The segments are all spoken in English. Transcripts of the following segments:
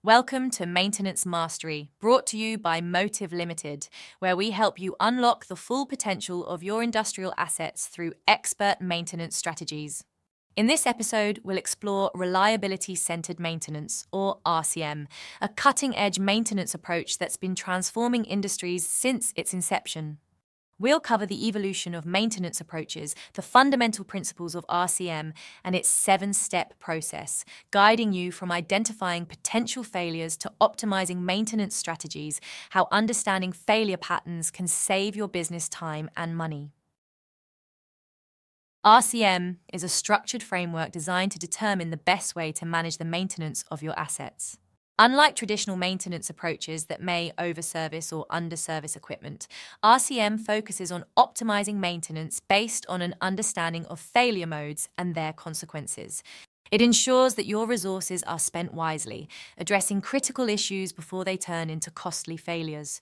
Welcome to Maintenance Mastery, brought to you by Motive Ltd, where we help you unlock the full potential of your industrial assets through expert maintenance strategies. In this episode, we'll explore reliability-centered maintenance, or RCM, a cutting-edge maintenance approach that's been transforming industries since its inception. We'll cover the evolution of maintenance approaches, the fundamental principles of RCM, and its 7-step process, guiding you from identifying potential failures to optimizing maintenance strategies, how understanding failure patterns can save your business time and money. RCM is a structured framework designed to determine the best way to manage the maintenance of your assets. Unlike traditional maintenance approaches that may overservice or underservice equipment, RCM focuses on optimizing maintenance based on an understanding of failure modes and their consequences. It ensures that your resources are spent wisely, addressing critical issues before they turn into costly failures.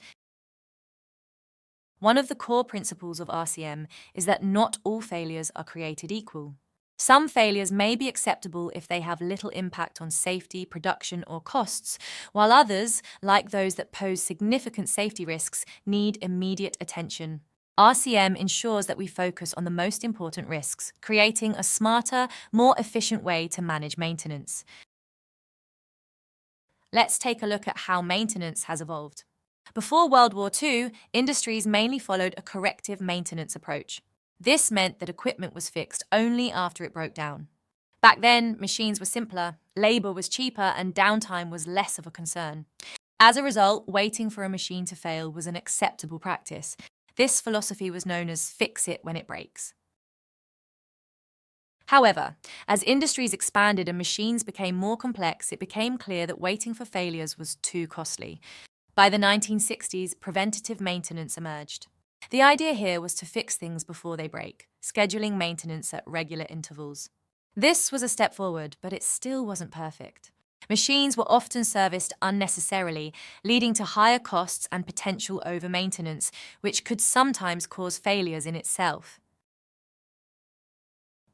One of the core principles of RCM is that not all failures are created equal. Some failures may be acceptable if they have little impact on safety, production, or costs, while others, like those that pose significant safety risks, need immediate attention. RCM ensures that we focus on the most important risks, creating a smarter, more efficient way to manage maintenance. Let's take a look at how maintenance has evolved. Before World War II, industries mainly followed a corrective maintenance approach. This meant that equipment was fixed only after it broke down. Back then, machines were simpler, labor was cheaper, and downtime was less of a concern. As a result, waiting for a machine to fail was an acceptable practice. This philosophy was known as fix it when it breaks. However, as industries expanded and machines became more complex, it became clear that waiting for failures was too costly. By the 1960s, preventative maintenance emerged. The idea here was to fix things before they break, scheduling maintenance at regular intervals. This was a step forward, but it still wasn't perfect. Machines were often serviced unnecessarily, leading to higher costs and potential over-maintenance, which could sometimes cause failures in itself.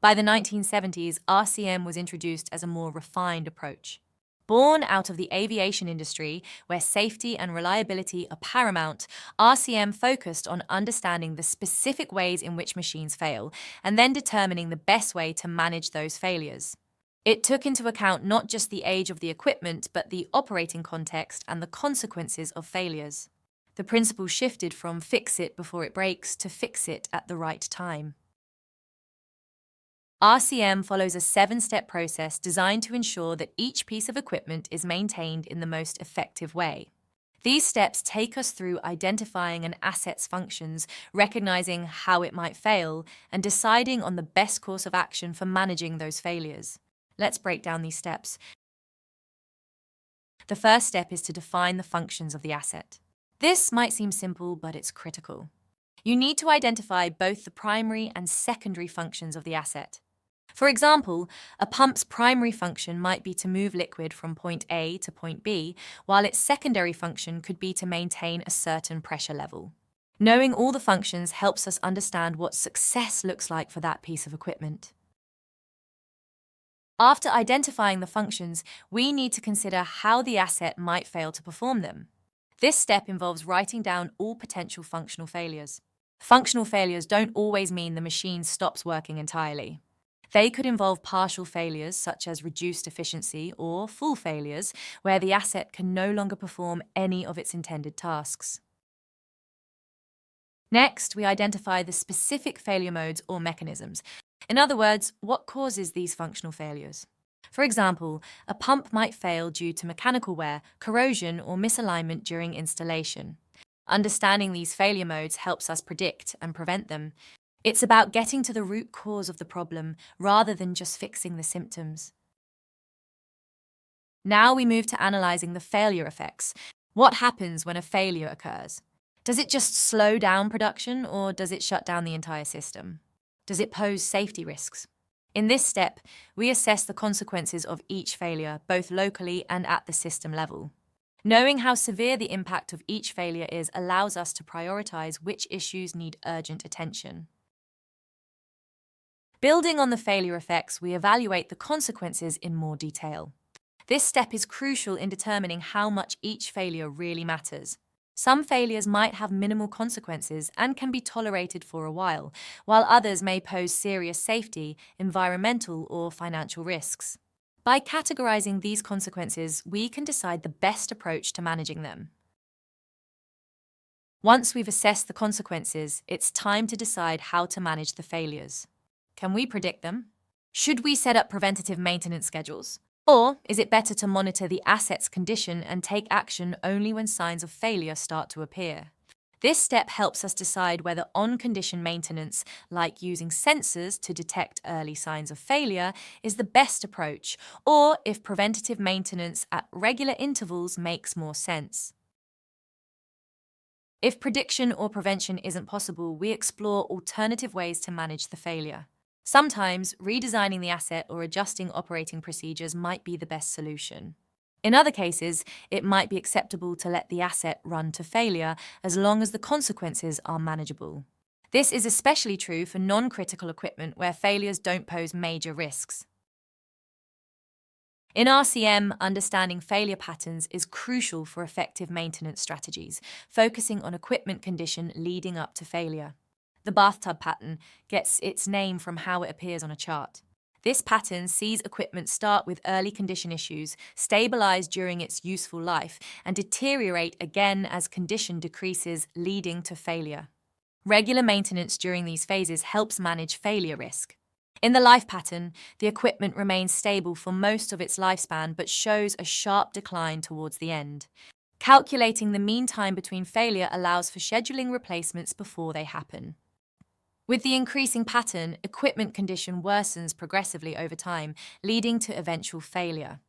By the 1970s, RCM was introduced as a more refined approach. Born out of the aviation industry, where safety and reliability are paramount, RCM focused on understanding the specific ways in which machines fail, and then determining the best way to manage those failures. It took into account not just the age of the equipment, but the operating context and the consequences of failures. The principle shifted from fix it before it breaks to fix it at the right time. RCM follows a 7-step process designed to ensure that each piece of equipment is maintained in the most effective way. These steps take us through identifying an asset's functions, recognizing how it might fail, and deciding on the best course of action for managing those failures. Let's break down these steps. The first step is to define the functions of the asset. This might seem simple, but it's critical. You need to identify both the primary and secondary functions of the asset. For example, a pump's primary function might be to move liquid from point A to point B, while its secondary function could be to maintain a certain pressure level. Knowing all the functions helps us understand what success looks like for that piece of equipment. After identifying the functions, we need to consider how the asset might fail to perform them. This step involves writing down all potential functional failures. Functional failures don't always mean the machine stops working entirely. They could involve partial failures, such as reduced efficiency, or full failures, where the asset can no longer perform any of its intended tasks. Next, we identify the specific failure modes or mechanisms. In other words, what causes these functional failures? For example, a pump might fail due to mechanical wear, corrosion, or misalignment during installation. Understanding these failure modes helps us predict and prevent them. It's about getting to the root cause of the problem rather than just fixing the symptoms. Now we move to analyzing the failure effects. What happens when a failure occurs? Does it just slow down production, or does it shut down the entire system? Does it pose safety risks? In this step, we assess the consequences of each failure, both locally and at the system level. Knowing how severe the impact of each failure is allows us to prioritize which issues need urgent attention. Building on the failure effects, we evaluate the consequences in more detail. This step is crucial in determining how much each failure really matters. Some failures might have minimal consequences and can be tolerated for a while others may pose serious safety, environmental, or financial risks. By categorizing these consequences, we can decide the best approach to managing them. Once we've assessed the consequences, it's time to decide how to manage the failures. Can we predict them? Should we set up preventative maintenance schedules? Or is it better to monitor the asset's condition and take action only when signs of failure start to appear? This step helps us decide whether on-condition maintenance, like using sensors to detect early signs of failure, is the best approach, or if preventative maintenance at regular intervals makes more sense. If prediction or prevention isn't possible, we explore alternative ways to manage the failure. Sometimes, redesigning the asset or adjusting operating procedures might be the best solution. In other cases, it might be acceptable to let the asset run to failure as long as the consequences are manageable. This is especially true for non-critical equipment where failures don't pose major risks. In RCM, understanding failure patterns is crucial for effective maintenance strategies, focusing on equipment condition leading up to failure. The bathtub pattern gets its name from how it appears on a chart. This pattern sees equipment start with early condition issues, stabilize during its useful life, and deteriorate again as condition decreases, leading to failure. Regular maintenance during these phases helps manage failure risk. In the life pattern, the equipment remains stable for most of its lifespan but shows a sharp decline towards the end. Calculating the mean time between failure allows for scheduling replacements before they happen. With the increasing pattern, equipment condition worsens progressively over time, leading to eventual failure.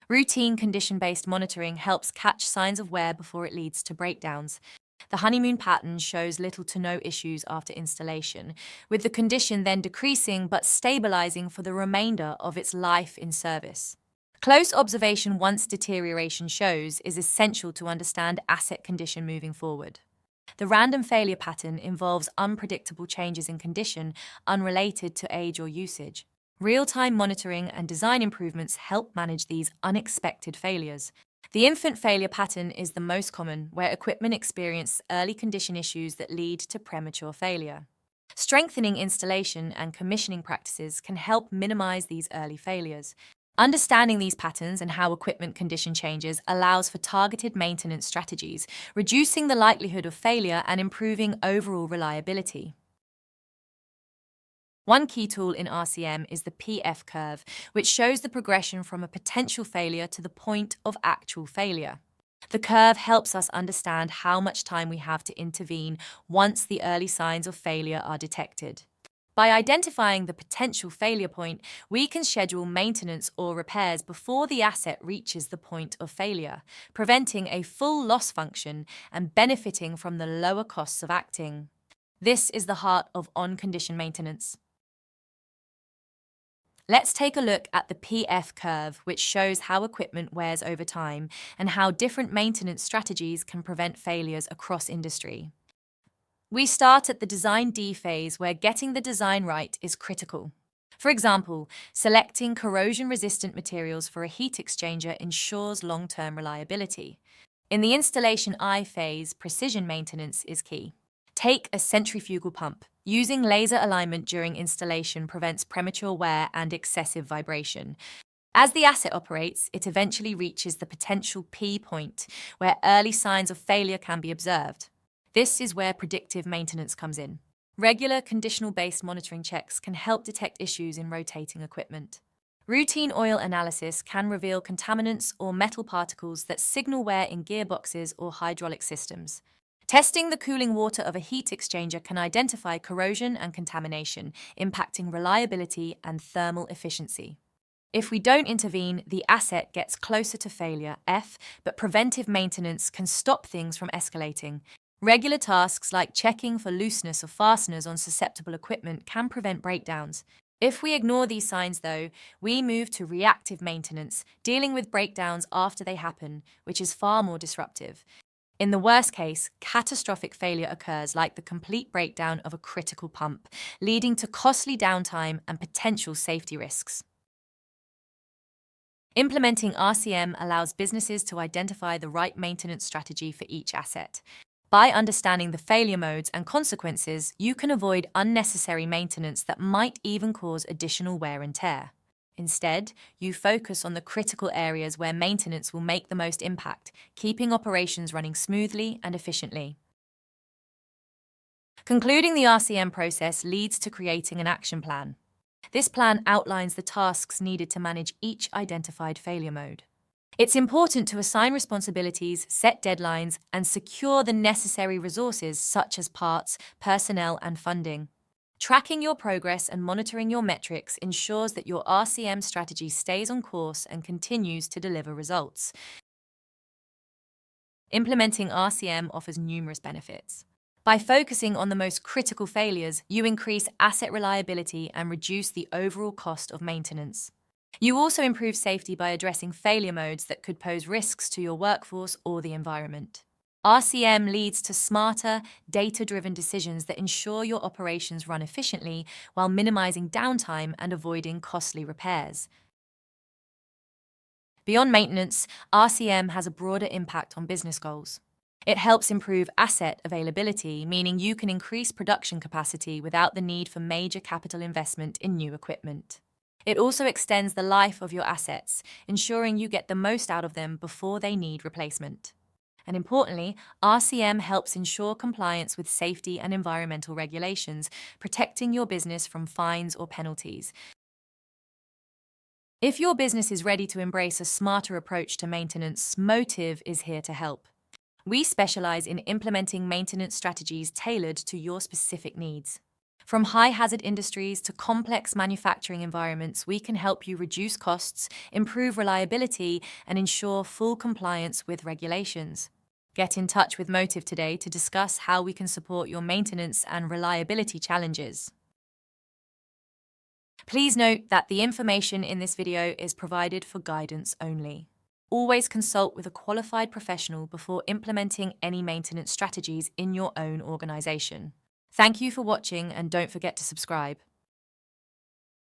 Routine condition-based monitoring helps catch signs of wear before it leads to breakdowns. The honeymoon pattern shows little to no issues after installation, with the condition then decreasing but stabilizing for the remainder of its life in service. Close observation once deterioration shows is essential to understand asset condition moving forward. The random failure pattern involves unpredictable changes in condition unrelated to age or usage. Real-time monitoring and design improvements help manage these unexpected failures. The infant failure pattern is the most common, where equipment experiences early condition issues that lead to premature failure. Strengthening installation and commissioning practices can help minimize these early failures. Understanding these patterns and how equipment condition changes allows for targeted maintenance strategies, reducing the likelihood of failure and improving overall reliability. One key tool in RCM is the PF curve, which shows the progression from a potential failure to the point of actual failure. The curve helps us understand how much time we have to intervene once the early signs of failure are detected. By identifying the potential failure point, we can schedule maintenance or repairs before the asset reaches the point of failure, preventing a full loss function and benefiting from the lower costs of acting. This is the heart of on-condition maintenance. Let's take a look at the PF curve, which shows how equipment wears over time and how different maintenance strategies can prevent failures across industry. We start at the Design D phase, where getting the design right is critical. For example, selecting corrosion-resistant materials for a heat exchanger ensures long-term reliability. In the Installation I phase, precision maintenance is key. Take a centrifugal pump. Using laser alignment during installation prevents premature wear and excessive vibration. As the asset operates, it eventually reaches the potential P point, where early signs of failure can be observed. This is where predictive maintenance comes in. Regular conditional-based monitoring checks can help detect issues in rotating equipment. Routine oil analysis can reveal contaminants or metal particles that signal wear in gearboxes or hydraulic systems. Testing the cooling water of a heat exchanger can identify corrosion and contamination, impacting reliability and thermal efficiency. If we don't intervene, the asset gets closer to failure, F, but preventive maintenance can stop things from escalating. Regular tasks like checking for looseness of fasteners on susceptible equipment can prevent breakdowns. If we ignore these signs, though, we move to reactive maintenance, dealing with breakdowns after they happen, which is far more disruptive. In the worst case, catastrophic failure occurs, like the complete breakdown of a critical pump, leading to costly downtime and potential safety risks. Implementing RCM allows businesses to identify the right maintenance strategy for each asset. By understanding the failure modes and consequences, you can avoid unnecessary maintenance that might even cause additional wear and tear. Instead, you focus on the critical areas where maintenance will make the most impact, keeping operations running smoothly and efficiently. Concluding the RCM process leads to creating an action plan. This plan outlines the tasks needed to manage each identified failure mode. It's important to assign responsibilities, set deadlines, and secure the necessary resources such as parts, personnel, and funding. Tracking your progress and monitoring your metrics ensures that your RCM strategy stays on course and continues to deliver results. Implementing RCM offers numerous benefits. By focusing on the most critical failures, you increase asset reliability and reduce the overall cost of maintenance. You also improve safety by addressing failure modes that could pose risks to your workforce or the environment. RCM leads to smarter, data-driven decisions that ensure your operations run efficiently while minimizing downtime and avoiding costly repairs. Beyond maintenance, RCM has a broader impact on business goals. It helps improve asset availability, meaning you can increase production capacity without the need for major capital investment in new equipment. It also extends the life of your assets, ensuring you get the most out of them before they need replacement. And importantly, RCM helps ensure compliance with safety and environmental regulations, protecting your business from fines or penalties. If your business is ready to embrace a smarter approach to maintenance, Motive is here to help. We specialize in implementing maintenance strategies tailored to your specific needs. From high-hazard industries to complex manufacturing environments, we can help you reduce costs, improve reliability, and ensure full compliance with regulations. Get in touch with Motive today to discuss how we can support your maintenance and reliability challenges. Please note that the information in this video is provided for guidance only. Always consult with a qualified professional before implementing any maintenance strategies in your own organization. Thank you for watching, and don't forget to subscribe.